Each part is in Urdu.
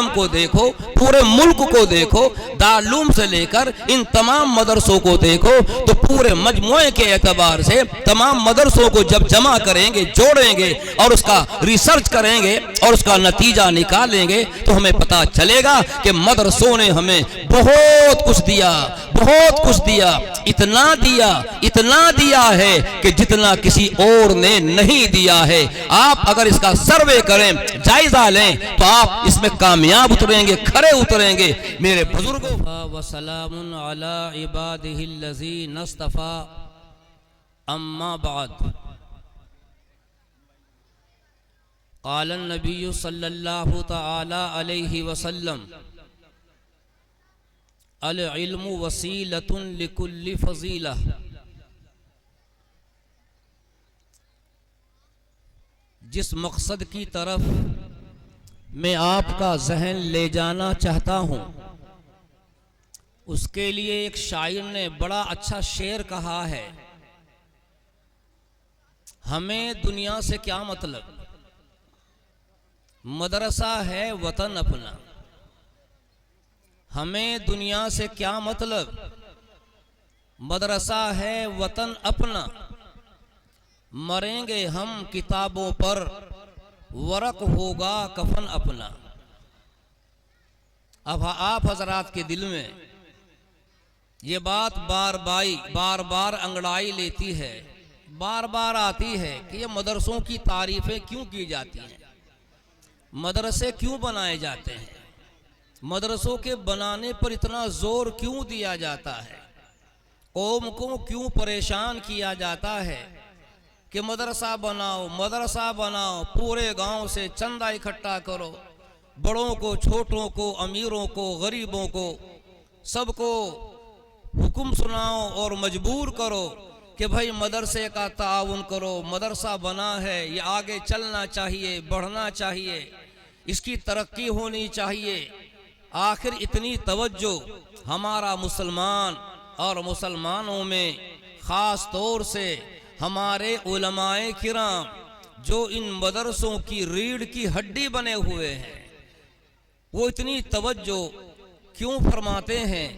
عالم کو دیکھو، پورے ملک کو دیکھو، دارالعلوم سے لے کر ان تمام مدرسوں کو دیکھو تو پورے مجموعے کے اعتبار سے تمام مدرسوں کو جب جمع کریں گے، جوڑیں گے اور اس کا ریسرچ کریں گے اور اس کا نتیجہ نکالیں گے تو ہمیں پتا چلے گا کہ مدرسوں نے ہمیں بہت کچھ دیا، بہت کچھ دیا، اتنا دیا ہے کہ جتنا کسی اور نے نہیں دیا ہے۔ آپ اگر اس کا سروے کریں، جائزہ لیں تو آپ اس میں کامیاب اتریں گے، کھڑے اتریں گے۔ میرے بزرگوں، وسلام علی عبادہ الذین اصطفیٰ، اما بعد، قال النبی صلی اللہ تعالی علیہ وسلم العلم وسیلۃ لکل فضیلہ۔ جس مقصد کی طرف میں آپ کا ذہن لے جانا چاہتا ہوں، اس کے لیے ایک شاعر نے بڑا اچھا شعر کہا ہے۔ ہمیں دنیا سے کیا مطلب، مدرسہ ہے وطن اپنا۔ ہمیں دنیا سے کیا مطلب، مدرسہ ہے وطن اپنا۔ مریں گے ہم کتابوں پر، ورق ہوگا کفن اپنا۔ اب آپ حضرات کے دل میں یہ بات بار بار انگڑائی لیتی ہے، بار بار آتی ہے کہ یہ مدرسوں کی تعریفیں کیوں کی جاتی ہیں، مدرسے کیوں بنائے جاتے ہیں، مدرسوں کے بنانے پر اتنا زور کیوں دیا جاتا ہے، قوم کو کیوں پریشان کیا جاتا ہے کہ مدرسہ بناؤ، مدرسہ بناؤ، پورے گاؤں سے چندہ اکٹھا کرو، بڑوں کو، چھوٹوں کو، امیروں کو، غریبوں کو، سب کو حکم سناؤ اور مجبور کرو کہ بھائی مدرسے کا تعاون کرو، مدرسہ بنا ہے، یہ آگے چلنا چاہیے، بڑھنا چاہیے، اس کی ترقی ہونی چاہیے۔ آخر اتنی توجہ ہمارا مسلمان اور مسلمانوں میں خاص طور سے ہمارے علماء کرام جو ان مدرسوں کی ریڑھ کی ہڈی بنے ہوئے ہیں، وہ اتنی توجہ کیوں فرماتے ہیں؟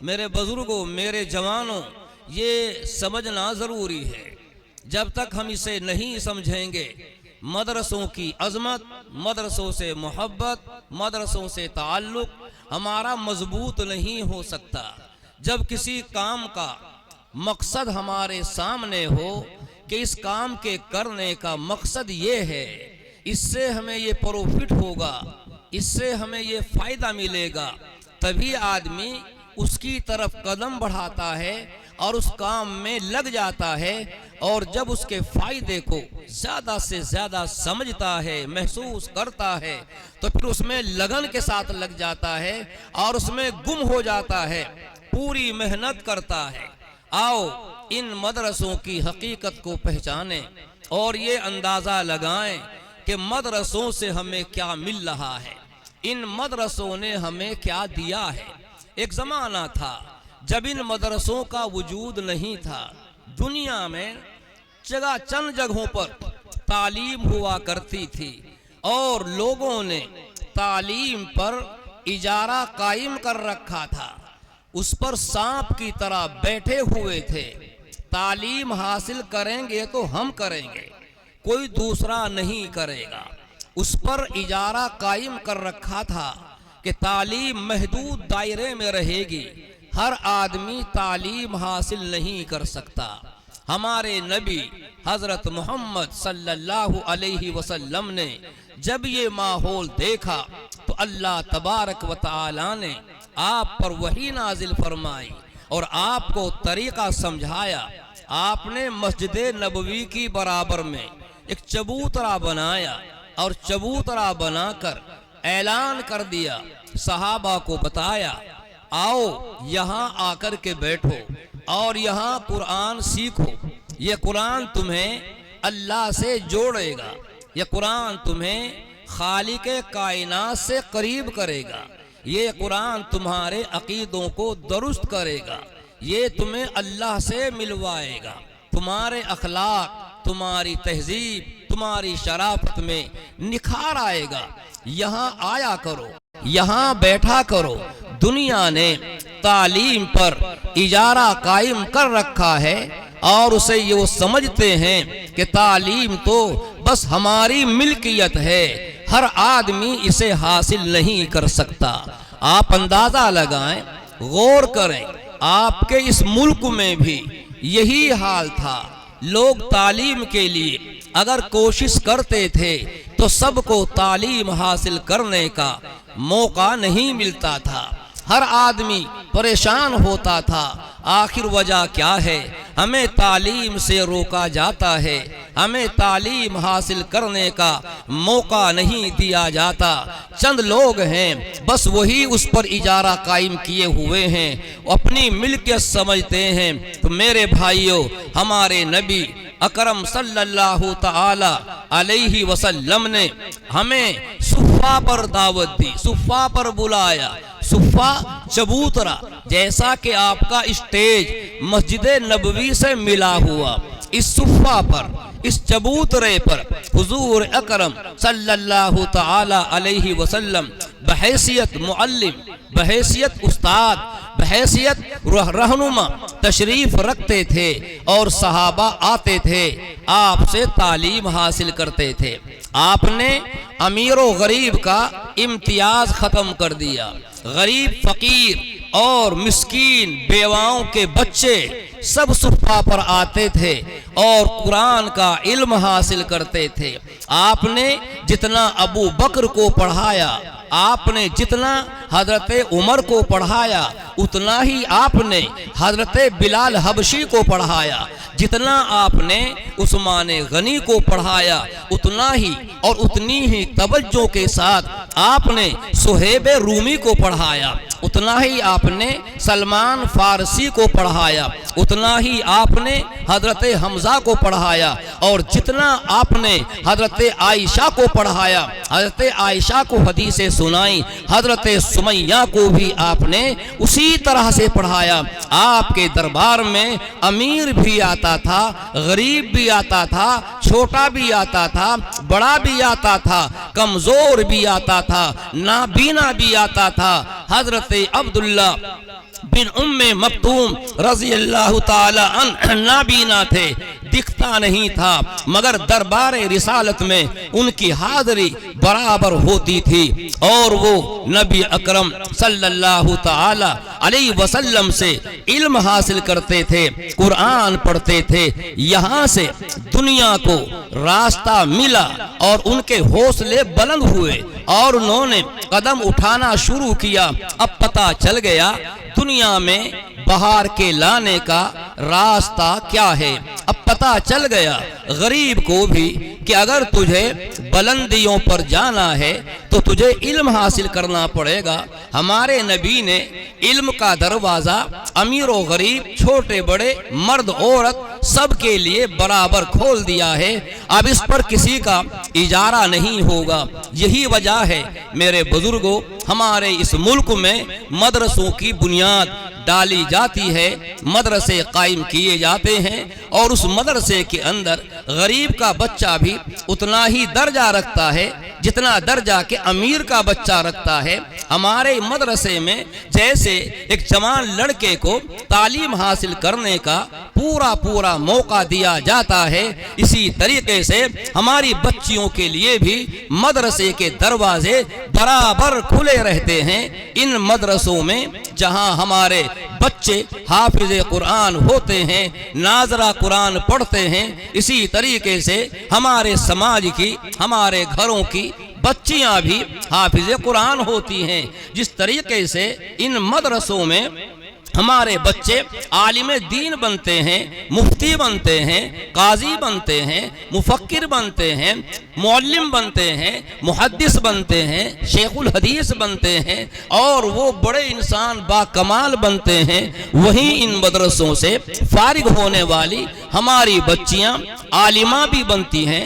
میرے بزرگوں، میرے جوانوں، یہ سمجھنا ضروری ہے۔ جب تک ہم اسے نہیں سمجھیں گے، مدرسوں کی عظمت، مدرسوں سے محبت، مدرسوں سے تعلق ہمارا مضبوط نہیں ہو سکتا۔ جب کسی کام کا مقصد ہمارے سامنے ہو کہ اس کام کے کرنے کا مقصد یہ ہے، اس سے ہمیں یہ پروفٹ ہوگا، اس سے ہمیں یہ فائدہ ملے گا، تبھی آدمی اس کی طرف قدم بڑھاتا ہے اور اس کام میں لگ جاتا ہے، اور جب اس کے فائدے کو زیادہ سے زیادہ سمجھتا ہے، محسوس کرتا ہے، تو پھر اس میں لگن کے ساتھ لگ جاتا ہے اور اس میں گم ہو جاتا ہے، پوری محنت کرتا ہے۔ آؤ ان مدرسوں کی حقیقت کو پہچانیں اور یہ اندازہ لگائیں کہ مدرسوں سے ہمیں کیا مل رہا ہے، ان مدرسوں نے ہمیں کیا دیا ہے۔ ایک زمانہ تھا جب ان مدرسوں کا وجود نہیں تھا، دنیا میں چند جگہوں پر تعلیم ہوا کرتی تھی اور لوگوں نے تعلیم پر اجارہ قائم کر رکھا تھا، اس پر سانپ کی طرح بیٹھے ہوئے تھے۔ تعلیم حاصل کریں گے تو ہم کریں گے، کوئی دوسرا نہیں کرے گا۔ اس پر اجارہ قائم کر رکھا تھا کہ تعلیم محدود دائرے میں رہے گی، ہر آدمی تعلیم حاصل نہیں کر سکتا۔ ہمارے نبی حضرت محمد صلی اللہ علیہ وسلم نے جب یہ ماحول دیکھا تو اللہ تبارک و تعالی نے آپ پر وحی نازل فرمائی اور آپ کو طریقہ سمجھایا۔ آپ نے مسجد نبوی کی برابر میں ایک چبوترا بنایا اور چبوترا بنا کر اعلان کر دیا، صحابہ کو بتایا، آؤ یہاں آ کر کے بیٹھو اور یہاں قرآن سیکھو، یہ قرآن تمہیں اللہ سے جوڑے گا، یہ قرآن تمہیں خالق کائنات سے قریب کرے گا، یہ قرآن تمہارے عقیدوں کو درست کرے گا، یہ تمہیں اللہ سے ملوائے گا، تمہارے اخلاق، تمہاری تہذیب، تمہاری شرافت میں نکھار آئے گا، یہاں آیا کرو۔ یہاں بیٹھا کرو۔ دنیا نے تعلیم پر اجارہ قائم کر رکھا ہے اور اسے یہ وہ سمجھتے ہیں کہ تعلیم تو بس ہماری ملکیت ہے، ہر آدمی اسے حاصل نہیں کر سکتا۔ آپ اندازہ لگائیں، غور کریں، آپ کے اس ملک میں بھی یہی حال تھا۔ لوگ تعلیم کے لیے اگر کوشش کرتے تھے تو سب کو تعلیم حاصل کرنے کا موقع نہیں ملتا تھا، ہر آدمی پریشان ہوتا تھا۔ آخر وجہ کیا ہے؟ ہمیں تعلیم سے روکا جاتا ہے، ہمیں تعلیم حاصل کرنے کا موقع نہیں دیا جاتا۔ چند لوگ ہیں بس وہی اس پر اجارہ قائم کیے ہوئے ہیں، اپنی ملکیت سمجھتے ہیں۔ تو میرے بھائیوں، ہمارے نبی اکرم صلی اللہ تعالی علیہ وسلم نے ہمیں صفہ پر دعوت دی، صفہ پر بلایا۔ صفہ چبوترا، جیسا کہ آپ کا اسٹیج مسجد نبوی سے ملا ہوا، اس صفہ پر، اس چبوترے پر حضور اکرم صلی اللہ تعالی علیہ وسلم بحیثیت معلم، بحیثیت استاد، بحیثیت رہنما تشریف رکھتے تھے اور صحابہ آتے تھے، آپ سے تعلیم حاصل کرتے تھے۔ آپ نے امیر و غریب کا امتیاز ختم کر دیا۔ غریب، فقیر اور مسکین، بیواؤں کے بچے سب صفہ پر آتے تھے اور قرآن کا علم حاصل کرتے تھے۔ آپ نے جتنا ابو بکر کو پڑھایا، آپ نے جتنا حضرت عمر کو پڑھایا، اتنا ہی آپ نے حضرت بلال حبشی کو پڑھایا۔ جتنا آپ نے عثمان غنی کو پڑھایا، اتنا ہی اور اتنی ہی توجہ کے ساتھ آپ نے صہیب رومی کو پڑھایا، اتنا ہی آپ نے سلمان فارسی کو پڑھایا، اتنا ہی آپ نے حضرت حمزہ کو پڑھایا، اور جتنا آپ نے حضرت عائشہ کو پڑھایا، حضرت عائشہ کو حدیثیں سنائی، حضرت سمیہ کو بھی آپ نے اسی طرح سے پڑھایا۔ آپ کے دربار میں امیر بھی آتا تھا، غریب بھی آتا تھا، چھوٹا بھی آتا تھا، بڑا بھی آتا تھا، کمزور بھی آتا تھا، نابینا بھی آتا تھا۔ حضرت عبداللہ بن ام مکتوم رضی اللہ تعالی عنہ نابینا تھے، دکھتا نہیں تھا، مگر دربار رسالت میں ان کی حاضری برابر ہوتی تھی اور وہ نبی اکرم صلی اللہ تعالی علیہ وسلم سے علم حاصل کرتے تھے، قرآن پڑھتے تھے۔ یہاں سے دنیا کو راستہ ملا اور ان کے حوصلے بلند ہوئے اور انہوں نے قدم اٹھانا شروع کیا۔ اب پتہ چل گیا دنیا میں بہار کے لانے کا راستہ کیا ہے۔ اب پتہ چل گیا غریب کو بھی کہ اگر تجھے بلندیوں پر جانا ہے تو تجھے علم حاصل کرنا پڑے گا۔ ہمارے نبی نے علم کا دروازہ امیر و غریب، چھوٹے بڑے، مرد عورت سب کے لیے برابر کھول دیا ہے۔ اب اس پر کسی کا اجارہ نہیں ہوگا۔ یہی وجہ ہے میرے بزرگوں، ہمارے اس ملک میں مدرسوں کی بنیاد ڈالی جاتی ہے، مدرسے قائم کیے جاتے ہیں اور اس مدرسے کے اندر غریب کا بچہ بھی اتنا ہی درجہ رکھتا ہے جتنا درجہ کہ امیر کا بچہ رکھتا ہے۔ ہمارے مدرسے میں جیسے ایک جوان لڑکے کو تعلیم حاصل کرنے کا پورا موقع دیا جاتا ہے، اسی طریقے سے ہماری بچیوں کے لیے بھی مدرسے کے دروازے برابر کھلے رہتے ہیں۔ ان مدرسوں میں جہاں ہمارے بچے حافظ قرآن ہوتے ہیں، ناظرہ قرآن پڑھتے ہیں، اسی طریقے سے ہمارے سماج کی، ہمارے گھروں کی بچیاں بھی حافظ قرآن ہوتی ہیں۔ جس طریقے سے ان مدرسوں میں ہمارے بچے عالم دین بنتے ہیں، مفتی بنتے ہیں، قاضی بنتے ہیں، مفکر بنتے ہیں، معلم بنتے ہیں، محدث بنتے ہیں، شیخ الحدیث بنتے ہیں اور وہ بڑے انسان با کمال بنتے ہیں، وہیں ان مدرسوں سے فارغ ہونے والی ہماری بچیاں عالمہ بھی بنتی ہیں،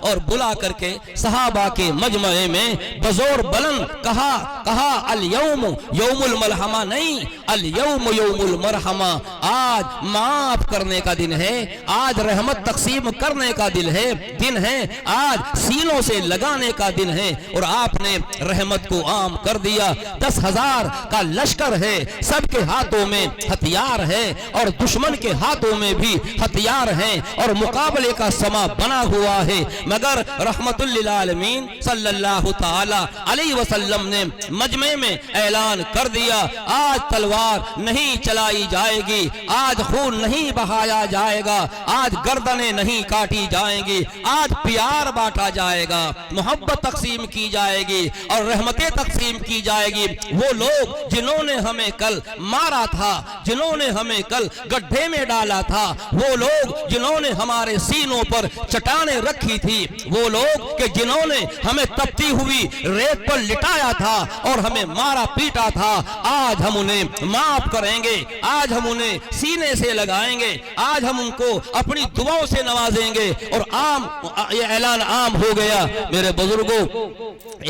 اور بلا کر کے صحابہ کے مجمع میں بزور بلند کہا الیوم یوم الملحمہ نہیں، الیوم یوم المرحمہ، آج معاف کرنے کا دن ہے، آج رحمت تقسیم کرنے کا دن ہے، آج سینوں سے لگانے کا دن ہے۔ اور آپ نے رحمت کو عام کر دیا۔ 10,000 کا لشکر ہے، سب کے ہاتھوں میں ہتھیار ہے اور دشمن کے ہاتھوں میں بھی ہتھیار ہیں اور مقابلے کا سما بنا ہوا ہے، مگر رحمت للعالمین صلی اللہ تعالی علیہ وسلم نے مجمع میں اعلان کر دیا، آج تلوار نہیں چلائی جائے گی، آج خون نہیں بہایا جائے گا، آج گردنیں نہیں کاٹی جائیں گی، آج پیار بانٹا جائے گا، محبت تقسیم کی جائے گی اور رحمتیں تقسیم کی جائے گی۔ وہ لوگ جنہوں نے ہمیں کل مارا تھا، جنہوں نے ہمیں کل گڈھے میں ڈالا تھا، وہ لوگ جنہوں نے ہمارے سینوں پر چٹانیں رکھی تھی، وہ لوگ کہ جنہوں نے ہمیں تپتی ہوئی ریت پر لٹایا تھا اور ہمیں مارا پیٹا تھا، آج ہم انہیں معاف کریں گے، آج ہم انہیں سینے سے لگائیں گے، آج ہم ان کو اپنی دعاؤں سے نوازیں گے۔ اور یہ اعلان عام ہو گیا۔ میرے بزرگوں،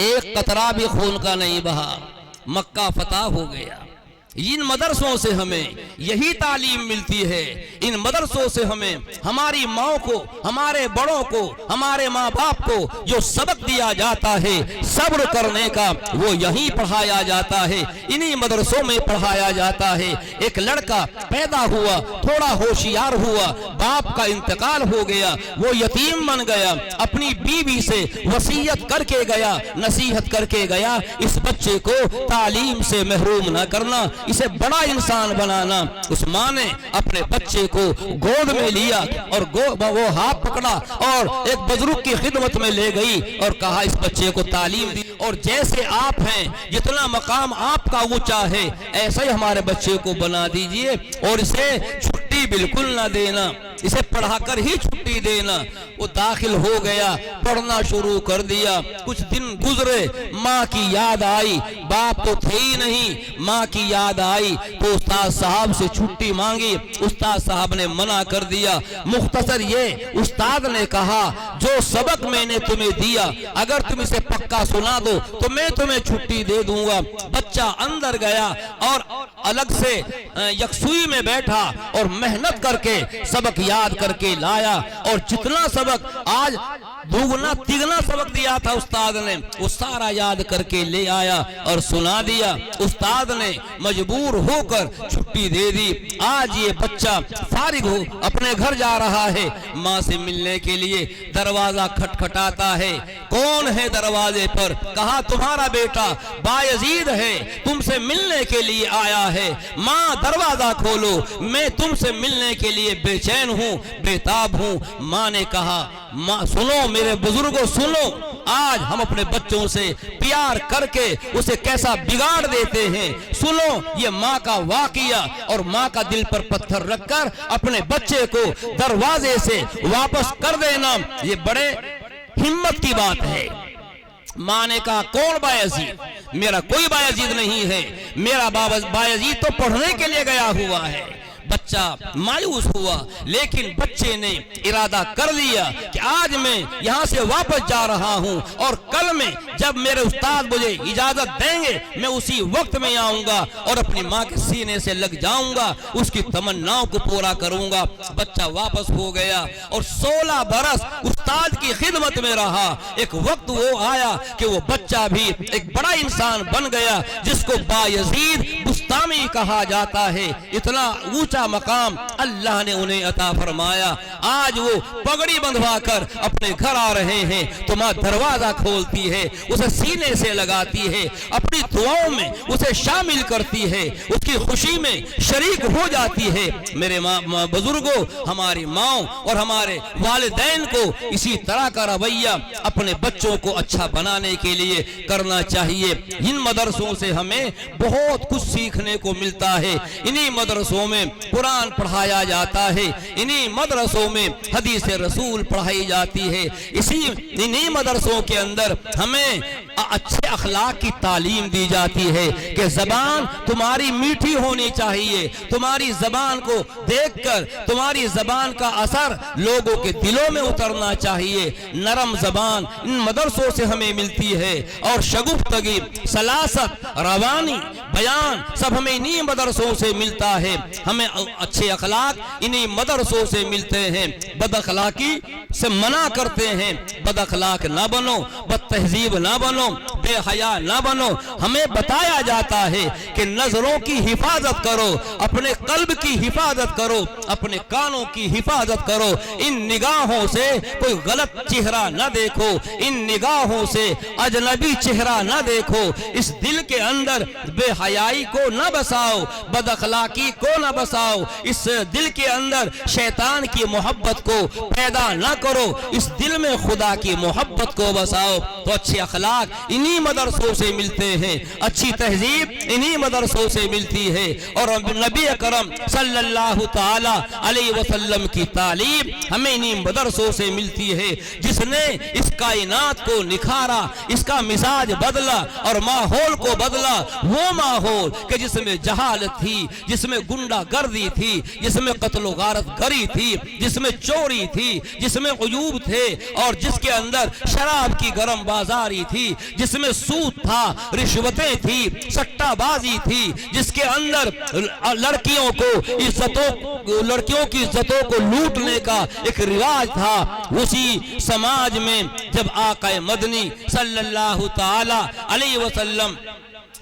ایک قطرہ بھی خون کا نہیں بہا، مکہ فتح ہو گیا۔ ان مدرسوں سے ہمیں یہی تعلیم ملتی ہے، ان مدرسوں سے ہمیں ہماری ماں کو، ہمارے بڑوں کو، ہمارے ماں باپ کو جو سبق دیا جاتا ہے صبر کرنے کا، وہ یہیں پڑھایا جاتا ہے، انہی مدرسوں میں پڑھایا جاتا ہے۔ ایک لڑکا پیدا ہوا، تھوڑا ہوشیار ہوا، باپ کا انتقال ہو گیا، وہ یتیم بن گیا، اپنی بیوی سے وصیت کر کے گیا، نصیحت کر کے گیا، اس بچے کو تعلیم سے محروم نہ کرنا، اسے بڑا انسان بنانا۔ اس ماں نے اپنے بچے کو گود میں لیا اور وہ ہاتھ پکڑا اور ایک بزرگ کی خدمت میں لے گئی اور کہا اس بچے کو تعلیم دی، اور جیسے آپ ہیں، جتنا مقام آپ کا اونچا ہے، ایسے ہی ہمارے بچے کو بنا دیجئے اور اسے چھٹی بالکل نہ دینا، اسے پڑھا کر ہی چھٹی دینا۔ وہ داخل ہو گیا، پڑھنا شروع کر دیا، کچھ دن گزرے، ماں کی یاد آئی، باپ تو تھے ہی نہیں، ماں کی یاد آئی تو استاد صاحب سے چھٹی مانگی، استاد صاحب نے منع کر دیا۔ مختصر یہ استاد نے کہا، جو سبق میں نے تمہیں دیا اگر تم اسے پکا سنا دو تو میں تمہیں چھٹی دے دوں گا۔ بچہ اندر گیا اور الگ سے یکسوئی میں بیٹھا اور محنت کر کے سبق یاد کر کے لایا، اور جتنا سبق آج دوگنا تیگنا سبق دیا تھا استاد نے، وہ سارا یاد کر کے لے آیا اور سنا دیا۔ استاد نے مجبور ہو کر چھٹی دے دی۔ آج یہ بچہ فارغ ہو اپنے گھر جا رہا ہے، ماں سے ملنے کے لیے دروازہ کھٹکھٹاتا ہے۔ کون ہے دروازے پر؟ کہا تمہارا بیٹا بایزید ہے، تم سے ملنے کے لیے آیا ہے۔ ماں دروازہ کھولو، میں تم سے ملنے کے لیے بے چین ہوں، بےتاب ہوں۔ ماں نے کہا، ماں سنو میرے بزرگوں، سنو، آج ہم اپنے بچوں سے پیار کر کے اسے کیسا بگاڑ دیتے ہیں۔ سنو یہ ماں کا واقعہ، اور ماں کا دل پر پتھر رکھ کر اپنے بچے کو دروازے سے واپس کر دینا، یہ بڑے ہمت کی بات ہے۔ ماں نے کہا کون بایزید؟ میرا کوئی بایزید نہیں ہے، میرا بایزید تو پڑھنے کے لیے گیا ہوا ہے۔ بچہ مایوس ہوا، لیکن بچے نے ارادہ کر لیا کہ آج میں یہاں سے واپس جا رہا ہوں اور کل میں جب میرے استاد مجھے اجازت دیں گے میں اسی وقت میں آؤں گا اور اپنی ماں کے سینے سے لگ جاؤں گا، اس کی تمناؤں کو پورا کروں گا۔ بچہ واپس ہو گیا اور 16 برس استاد کی خدمت میں رہا۔ ایک وقت وہ آیا کہ وہ بچہ بھی ایک بڑا انسان بن گیا، جس کو بایزید بستامی کہا جاتا ہے۔ اتنا اونچا مقام اللہ نے انہیں عطا فرمایا۔ آج وہ پگڑی بندھوا کر اپنے گھر آ رہے ہیں تو ماں دروازہ کھولتی ہے، اسے سینے سے لگاتی ہے، اپنی دعاؤں میں اسے شامل کرتی ہے، اس کی خوشی میں شریک ہو جاتی ہے۔ میرے بزرگوں، ہماری ماں اور ہمارے والدین کو اسی طرح کا رویہ اپنے بچوں کو اچھا بنانے کے لیے کرنا چاہیے۔ ان مدرسوں سے ہمیں بہت کچھ سیکھ دیکھنے کو ملتا ہے۔ انہی مدرسوں میں قرآن پڑھایا جاتا ہے، انہی مدرسوں میں حدیث رسول پڑھائی جاتی ہے، انہی مدرسوں کے اندر ہمیں اچھے اخلاق کی تعلیم دی جاتی ہے کہ زبان تمہاری میٹھی ہونی چاہیے، تمہاری زبان کو دیکھ کر تمہاری زبان کا اثر لوگوں کے دلوں میں اترنا چاہیے۔ نرم زبان ان مدرسوں سے ہمیں ملتی ہے، اور شگفتگی، سلاست، روانی، بیان سب ہمیں انہی مدرسوں سے ملتا ہے۔ ہمیں اچھے اخلاق انہی مدرسوں سے ملتے ہیں۔ بد اخلاقی سے منع کرتے ہیں، بد اخلاق نہ بنو، بد تہذیب نہ بنو، بے حیا نہ بنو۔ ہمیں بتایا جاتا ہے کہ نظروں کی حفاظت کرو، اپنے قلب کی حفاظت کرو، اپنے کانوں کی حفاظت کرو، ان نگاہوں سے کوئی غلط چہرہ نہ دیکھو، ان نگاہوں سے اجنبی چہرہ نہ دیکھو، اس دل کے اندر بے حیائی کو نہ بساؤ، بد اخلاقی کو نہ بساؤ، اس دل کے اندر شیطان کی محبت کو پیدا نہ کرو، اس دل میں خدا کی محبت کو بساؤ۔ تو اچھے اخلاق انہی مدرسوں سے ملتے ہیں، اچھی تہذیب انہی مدرسوں سے ملتی ہے، اور نبی اکرم صلی اللہ تعالی علیہ وسلم کی تعلیم ہمیں انہی مدرسوں سے ملتی ہے۔ جس نے اس کائنات کو نکھارا، اس کا مزاج بدلا اور ماحول کو بدلا، وہ ماحول کہ جس میں جہالت تھی، جس میں گنڈا گردی تھی، جس میں قتل و غارت گری تھی، جس میں چوری تھی، جس میں عیوب تھے، اور جس کے اندر شراب کی گرم بازاری تھی، جس میں سود تھا، رشوتیں تھی، سٹہ بازی تھی، جس کے اندر لڑکیوں کی عزتوں کو لوٹنے کا ایک رواج تھا، اسی سماج میں جب آقا مدنی صلی اللہ تعالی علیہ وسلم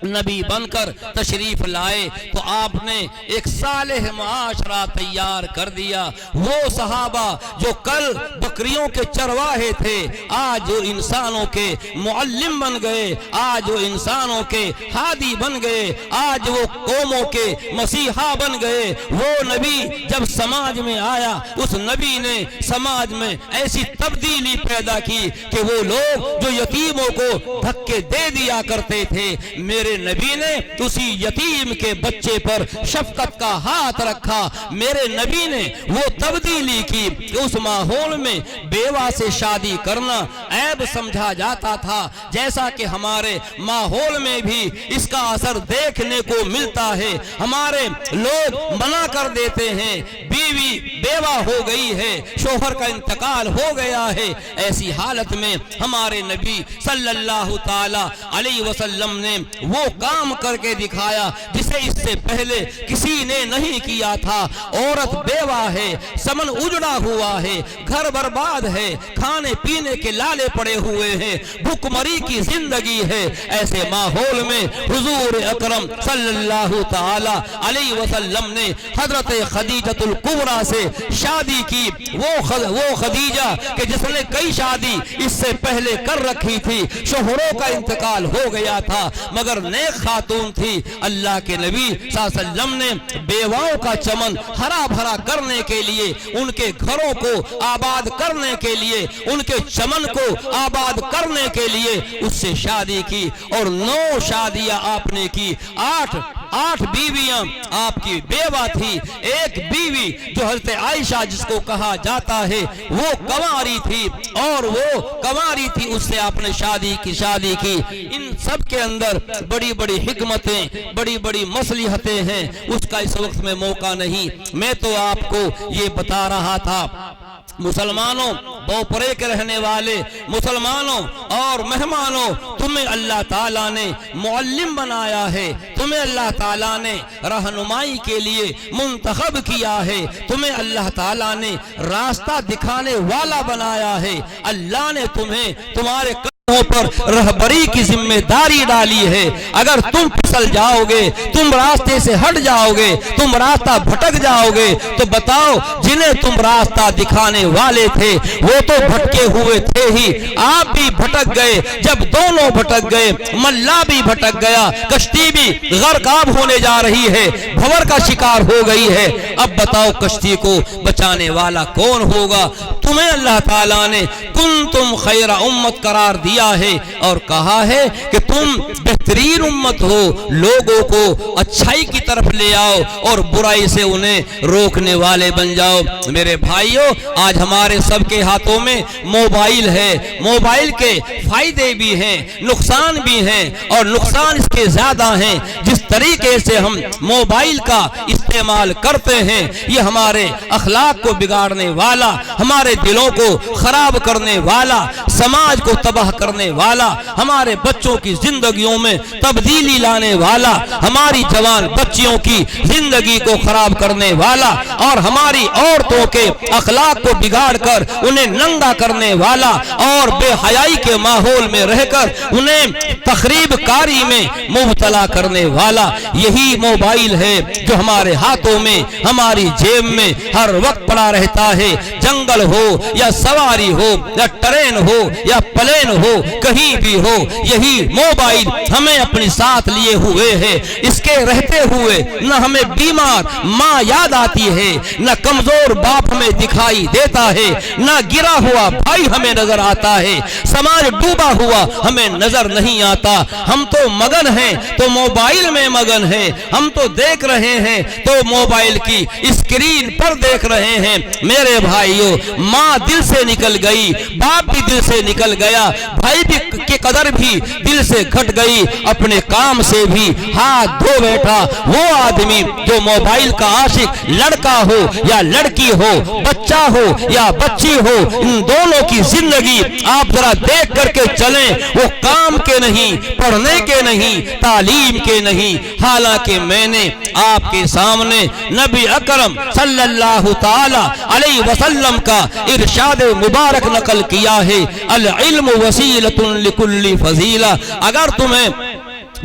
نبی بن کر تشریف لائے تو آپ نے ایک صالح معاشرہ تیار کر دیا۔ وہ صحابہ جو کل بکریوں کے چرواہے تھے، آج وہ انسانوں کے معلم بن گئے، آج وہ انسانوں کے ہادی بن گئے، آج وہ قوموں کے مسیحا بن گئے۔ وہ نبی جب سماج میں آیا، اس نبی نے سماج میں ایسی تبدیلی پیدا کی کہ وہ لوگ جو یتیموں کو دھکے دے دیا کرتے تھے، میرے نبی نے اسی یتیم کے بچے پر شفقت کا ہاتھ رکھا۔ میرے نبی نے وہ تبدیلی کی کہ اس ماحول میں بیوہ سے شادی کرنا عیب سمجھا جاتا تھا، جیسا کہ ہمارے ماحول میں بھی اس کا اثر دیکھنے کو ملتا ہے۔ ہمارے لوگ منع کر دیتے ہیں، بیوی بیوہ ہو گئی ہے، شوہر کا انتقال ہو گیا ہے، ایسی حالت میں ہمارے نبی صلی اللہ تعالی علیہ وسلم نے وہ کام کر کے دکھایا جسے اس سے پہلے کسی نے نہیں کیا تھا۔ عورت بیوہ ہے، سمن اجڑا ہوا ہے، گھر برباد ہے، کھانے پینے کے لالے پڑے ہوئے ہیں، بھوک مری کی زندگی ہے۔ ایسے ماحول میں حضور اکرم صلی اللہ تعالی علیہ وسلم نے حضرت خدیجہ الکبریٰ سے شادی کی۔ وہ خدیجہ کہ جس نے کئی شادی اس سے پہلے کر رکھی تھی، شوہروں کا انتقال ہو گیا تھا، مگر نیک خاتون تھی۔ اللہ کے نبی صلی اللہ علیہ وسلم نے بیواؤں کا چمن ہرا بھرا کرنے کے لیے، ان کے گھروں کو آباد کرنے کے لیے، ان کے چمن کو آباد کرنے کے لیے اس سے شادی کی، اور 9 شادیاں آپ نے کی۔ 8 بیویاں آپ کی بیوہ تھی۔ ایک بیوی جو حضرت عائشہ جس کو کہا جاتا ہے وہ کنواری تھی، اور وہ کنواری تھی، اس سے آپ نے شادی کی۔ ان سب کے اندر بڑی بڑی حکمتیں، بڑی بڑی مصلحتیں ہیں، اس کا اس وقت میں موقع نہیں۔ میں تو آپ کو یہ بتا رہا تھا، مسلمانوں، بوپرے کے رہنے والے مسلمانوں اور مہمانوں، تمہیں اللہ تعالیٰ نے معلم بنایا ہے، تمہیں اللہ تعالیٰ نے رہنمائی کے لیے منتخب کیا ہے، تمہیں اللہ تعالیٰ نے راستہ دکھانے والا بنایا ہے۔ اللہ نے تمہیں تمہارے پر رہبری کی ذمہ داری ڈالی ہے۔ اگر تم پھسل جاؤ گے، تم راستے سے ہٹ جاؤ گے، تم راستہ بھٹک جاؤ گے، تو بتاؤ جنہیں تم راستہ دکھانے والے تھے وہ تو بھٹکے ہوئے تھے ہی، آپ بھی بھٹک گئے۔ جب دونوں بھٹک گئے، ملا بھی بھٹک گیا، کشتی بھی غرقاب ہونے جا رہی ہے، بھور کا شکار ہو گئی ہے۔ اب بتاؤ کشتی کو بچانے والا کون ہوگا؟ تمہیں اللہ تعالیٰ نے کنتم خیر امت قرار دیا دیا ہے اور کہا ہے کہ تم بہترین امت ہو، لوگوں کو اچھائی کی طرف لے آؤ اور برائی سے انہیں روکنے والے بن جاؤ۔ میرے بھائیوں، آج ہمارے سب کے ہاتھوں میں موبائل ہے، موبائل کے فائدے بھی ہیں، نقصان بھی ہیں، اور نقصان اس کے زیادہ ہیں۔ جس طریقے سے ہم موبائل کا استعمال کرتے ہیں یہ ہمارے اخلاق کو بگاڑنے والا، ہمارے دلوں کو خراب کرنے والا، سماج کو تباہ کرنے والا، ہمارے بچوں کی زندگیوں میں تبدیلی لانے والا، ہماری جوان بچیوں کی زندگی کو خراب کرنے والا، اور ہماری عورتوں کے اخلاق کو بگاڑ کر انہیں ننگا کرنے والا، اور بے حیائی کے ماحول میں رہ کر انہیں تخریب کاری میں مبتلا کرنے والا یہی موبائل ہے جو ہمارے ہاتھوں میں، ہماری جیب میں ہر وقت پڑا رہتا ہے۔ جنگل ہو یا سواری ہو یا ٹرین ہو یا پلین ہو، کہیں بھی ہو، یہی موبائل ہمیں اپنے ساتھ لیے ہوئے ہے۔ اس کے رہتے ہوئے نہ ہمیں بیمار ماں یاد آتی ہے، نہ کمزور باپ ہمیں دکھائی دیتا ہے، نہ گرا ہوا بھائی ہمیں نظر آتا ہے، سماج ڈوبا ہوا ہمیں نظر نہیں آتا۔ ہم تو مگن ہیں تو موبائل میں مگن ہیں، ہم تو دیکھ رہے ہیں تو موبائل کی اسکرین پر دیکھ رہے ہیں۔ میرے بھائیوں، ماں دل سے نکل گئی، باپ بھی دل سے نکل گیا، بھائی بھی کی قدر بھی دل سے گھٹ گئی، اپنے کام سے بھی ہاتھ دھو بیٹھا وہ آدمی جو موبائل کا عاشق لڑکا ہو یا لڑکی ہو، بچہ ہو یا بچی ہو، ان دونوں کی زندگی آپ ذرا دیکھ کر کے چلیں، وہ کام کے نہیں، پڑھنے کے نہیں، تعلیم کے نہیں۔ حالانکہ میں نے آپ کے سامنے نبی اکرم صلی اللہ تعالی علیہ وسلم کا ارشاد مبارک نقل کیا ہے، العلم وسیلۃ لکل فضیلہ۔ اگر تمہیں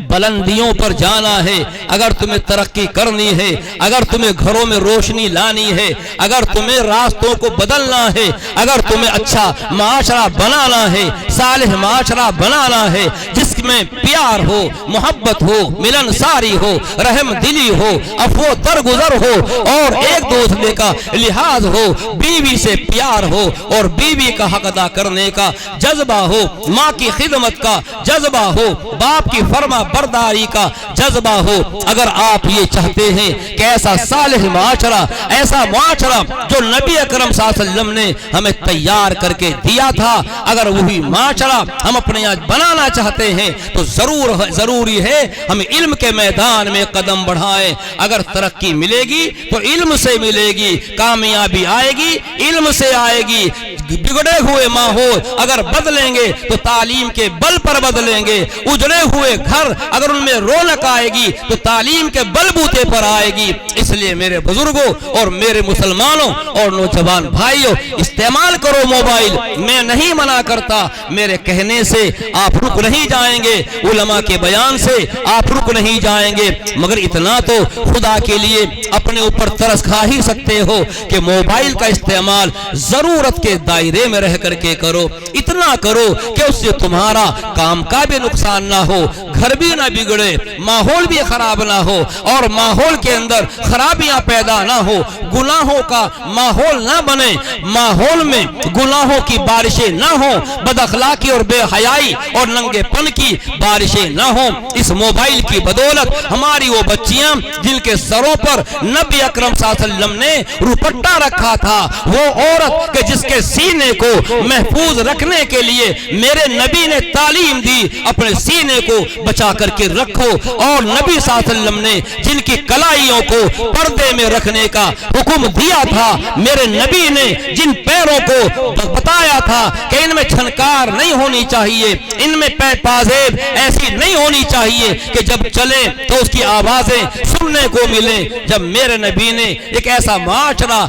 بلندیوں پر جانا ہے، اگر تمہیں ترقی کرنی ہے، اگر تمہیں گھروں میں روشنی لانی ہے، اگر تمہیں راستوں کو بدلنا ہے، اگر تمہیں اچھا معاشرہ بنانا ہے، صالح معاشرہ بنانا ہے جس میں پیار ہو، محبت ہو، ملنساری ہو، رحم دلی ہو، عفو درگزر ہو، اور ایک دوسرے کا لحاظ ہو، بیوی سے پیار ہو اور بیوی کا حق ادا کرنے کا جذبہ ہو، ماں کی خدمت کا جذبہ ہو، باپ کی فرما برداری کا جذبہ ہو، اگر آپ یہ چاہتے ہیں کہ ایسا صالح معاشرہ، ایسا معاشرہ جو نبی اکرم صلی اللہ علیہ وسلم نے ہمیں تیار کر کے دیا تھا، اگر وہی معاشرہ ہم اپنے یہاں بنانا چاہتے ہیں تو ضروری ہے ہم علم کے میدان میں قدم بڑھائیں۔ اگر ترقی ملے گی تو علم سے ملے گی، کامیابی آئے گی علم سے آئے گی، بگڑے ہوئے ماحول اگر بدلیں گے تو تعلیم کے بل پر بدلیں گے، اجڑے ہوئے گھر اگر ان میں رونق آئے گی تو تعلیم کے بل بوتے پر آئے گی۔ اس لیے میرے بزرگوں اور میرے مسلمانوں اور نوجوان بھائیوں، استعمال کرو موبائل، میں نہیں منع کرتا، میرے کہنے سے آپ رک نہیں جائیں گے، علماء کے بیان سے آپ رک نہیں جائیں گے، مگر اتنا تو خدا کے لیے اپنے اوپر ترس کھا ہی سکتے ہو کہ موبائل کا استعمال ضرورت کے دائرے میں رہ کر کے کرو، اتنا کرو کہ اس سے تمہارا کام کا بھی نقصان نہ ہو، گھر بھی نہ بگڑے، ماحول بھی خراب نہ ہو، اور ماحول کے اندر خرابیاں پیدا نہ ہو، گناہوں کا ماحول نہ بنے، ماحول میں گناہوں کی بارشیں نہ ہوں، بد اخلاقی اور بے حیائی اور ننگے پن کی بارشیں نہ ہوں۔ اس موبائل کی بدولت ہماری وہ بچیاں جن کے سروں پر نبی اکرم صلی اللہ علیہ وسلم نے روپٹا رکھا تھا، وہ عورت کہ جس کے سینے کو محفوظ رکھنے کے لیے میرے نبی نے تعلیم دی، اپنے سینے کو بچا کر کے رکھو، اور نبی صلی اللہ علیہ وسلم نے جن کی کلائیوں کو پردے میں رکھنے کا حکم دیا تھا، میرے نبی نے جن پیروں کو بتایا تھا کہ ان میں چھنکار نہیں ہونی چاہیے، ان میں پازیب ایسی نہیں ہونی چاہیے کہ جب چلے تو اس کی آوازیں سننے کو ملیں، جب میرے نبی نے ایک ایسا معاشرہ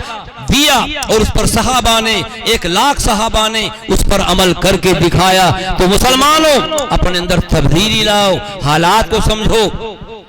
دیا اور اس پر صحابہ نے 1,00,000 صحابہ نے اس پر عمل کر کے دکھایا، تو مسلمانوں اپنے اندر تبدیلی لاؤ، حالات کو سمجھو،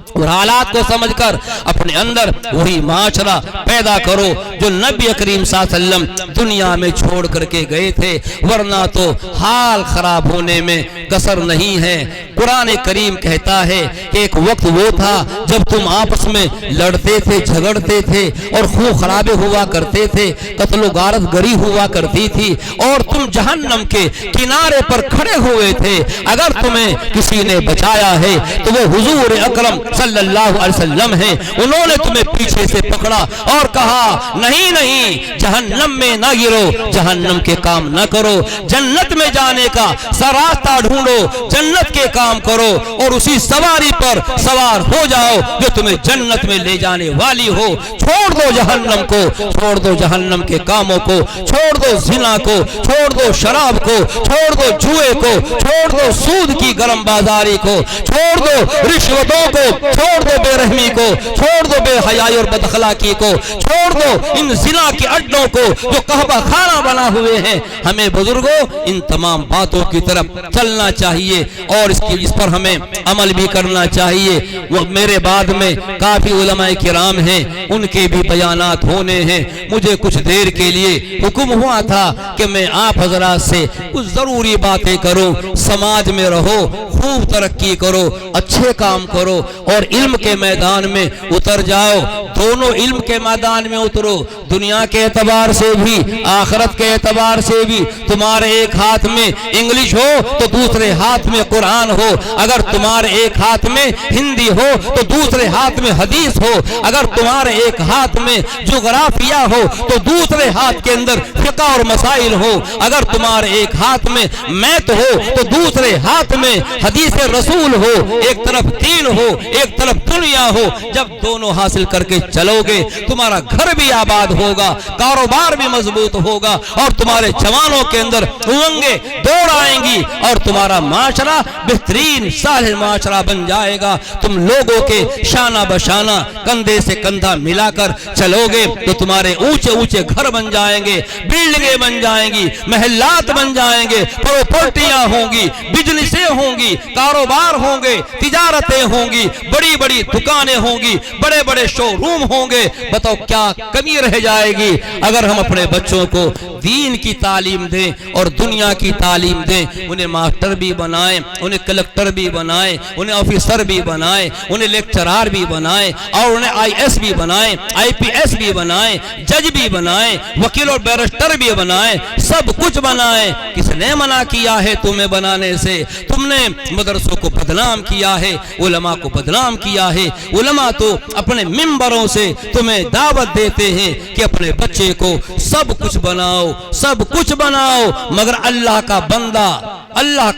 اور حالات کو سمجھ کر اپنے اندر وہی معاشرہ پیدا پیدا کرو جو نبی کریم صلی اللہ علیہ وسلم دنیا میں چھوڑ کر کے گئے تھے، ورنہ تو حال خراب ہونے میں کسر نہیں ہے۔ قرآن کریم کہتا ہے کہ ایک وقت وہ تھا جب تم آپس میں لڑتے تھے، جھگڑتے تھے اور خون خرابے ہوا کرتے تھے، قتل و غارت گری ہوا کرتی تھی، اور تم جہنم کے کنارے پر کھڑے ہوئے تھے۔ اگر تمہیں کسی نے بچایا ہے تو وہ حضور اکرم صلی اللہ علیہ وسلم ہیں۔ انہوں نے تمہیں پیچھے سے پکڑا اور کہا نہیں نہیں، جہنم میں نہ گرو، جہنم کے کام نہ کرو، جنت میں جانے کا راستہ ڈھونڈو، جنت کے کام کرو اور اسی سواری پر سوار ہو جاؤ جو تمہیں جنت میں لے جانے والی ہو۔ چھوڑ دو جہنم کو، چھوڑ دو جہنم کے کاموں کو، چھوڑ دو زنا کو، چھوڑ دو شراب کو، چھوڑ دو جوئے کو، چھوڑ دو سود کی گرم بازاری کو، چھوڑ دو رشوتوں کو، چھوڑ دو بے رحمی کو، چھوڑ دو بے حیائی اور بد اخلاقی کو، چھوڑ دو ان زنا کے اڈوں کو جو قہوہ خانہ بنا ہوئے ہیں۔ ہمیں بزرگوں ان تمام باتوں کی طرف چلنا چاہیے اور اس پر ہمیں عمل بھی کرنا چاہیے۔ وہ میرے بعد میں کافی علماء کرام ہیں، ان کے بھی بیانات ہونے ہیں۔ مجھے کچھ دیر کے لیے حکم ہوا تھا کہ میں آپ حضرات سے کچھ ضروری باتیں کروں۔ سماج میں رہو، خوب ترقی کرو، اچھے کام کرو اور علم کے میدان میں اتر جاؤ۔ دونوں علم کے میدان میں اترو، دنیا کے اعتبار سے بھی آخرت کے اعتبار سے بھی۔ تمہارے ایک ہاتھ میں انگلش ہو تو دوسرے ہاتھ میں قرآن ہو، اگر تمہارے ایک ہاتھ میں ہندی ہو تو دوسرے ہاتھ میں حدیث ہو، اگر تمہارے ایک ہاتھ میں جغرافیہ ہو تو دوسرے ہاتھ کے اندر فقہ اور مسائل ہو، اگر تمہارے ایک ہاتھ میں میتھ ہو تو دوسرے ہاتھ میں حدیث رسول ہو، ایک طرف دین ہو ایک طرف دنیا ہو۔ جب دونوں حاصل کر کے چلو گے تمہارا گھر بھی آباد ہوگا، کاروبار بھی مضبوط ہوگا اور تمہارے جوانوں کے اندر امنگیں دوڑ آئیں گی اور تمہارا معاشرہ بہترین صالح معاشرہ بن جائے گا۔ تم لوگوں کے شانہ بشانہ کندھے سے کندھا ملا کر چلو گے تو تمہارے اونچے اونچے گھر بن جائیں گے، بلڈنگیں بن جائیں گی، محلات بن جائیں گے، پراپرٹیاں ہوں گی، بزنسیں ہوں گی، کاروبار ہوں گے، تجارتیں ہوں گی، بڑی بڑی دکانیں ہوں گی، بڑے بڑے شو روم ہوں گے۔ بتاؤ کیا کمی رہ جائے گی اگر ہم اپنے بچوں کو دین کی تعلیم دیں اور دنیا کی تعلیم دیں، انہیں ماسٹر بھی بنائیں، انہیں کلکٹر بھی بنائیں، انہیں آفیسر بھی بنائیں، انہیں لیکچرار بھی بنائیں اور انہیں آئی ایس بھی بنائیں، آئی پی ایس بھی بنائیں، جج بھی بنائیں، وکیل اور بیرسٹر بھی بنائیں، سب کچھ بنائیں۔ کس نے منع کیا ہے تمہیں بنانے سے؟ تم نے مدرسوں کو بدنام کیا ہے، علماء کو بدنام کیا ہے۔ علماء تو اپنے منبروں سے تمہیں دعوت دیتے ہیں کہ اپنے بچے کو سب کچھ بناؤ، سب کچھ بناؤ، مگر اللہ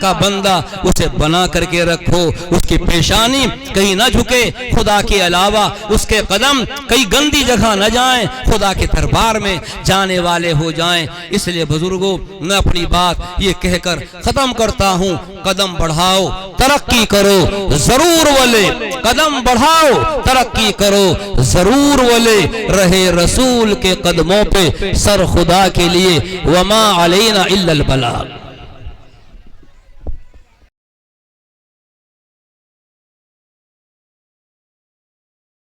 کا بندہ اسے بنا کر کے رکھو، اس کی پیشانی کہیں نہ جھکے خدا کے علاوہ، اس کے قدم کئی گندی جگہ نہ جائیں، خدا کے دربار میں جانے والے ہو جائیں۔ اس لیے بزرگوں میں اپنی بات یہ کہہ کر ختم کرتا ہوں، قدم بڑھاؤ، ترقی کرو، ضرور ولے قدم بڑھاؤ، ترقی کرو، ضرور ولے رہے رسول کے قدموں پہ سر خدا کے لیے، وما علینا الا البلاغ۔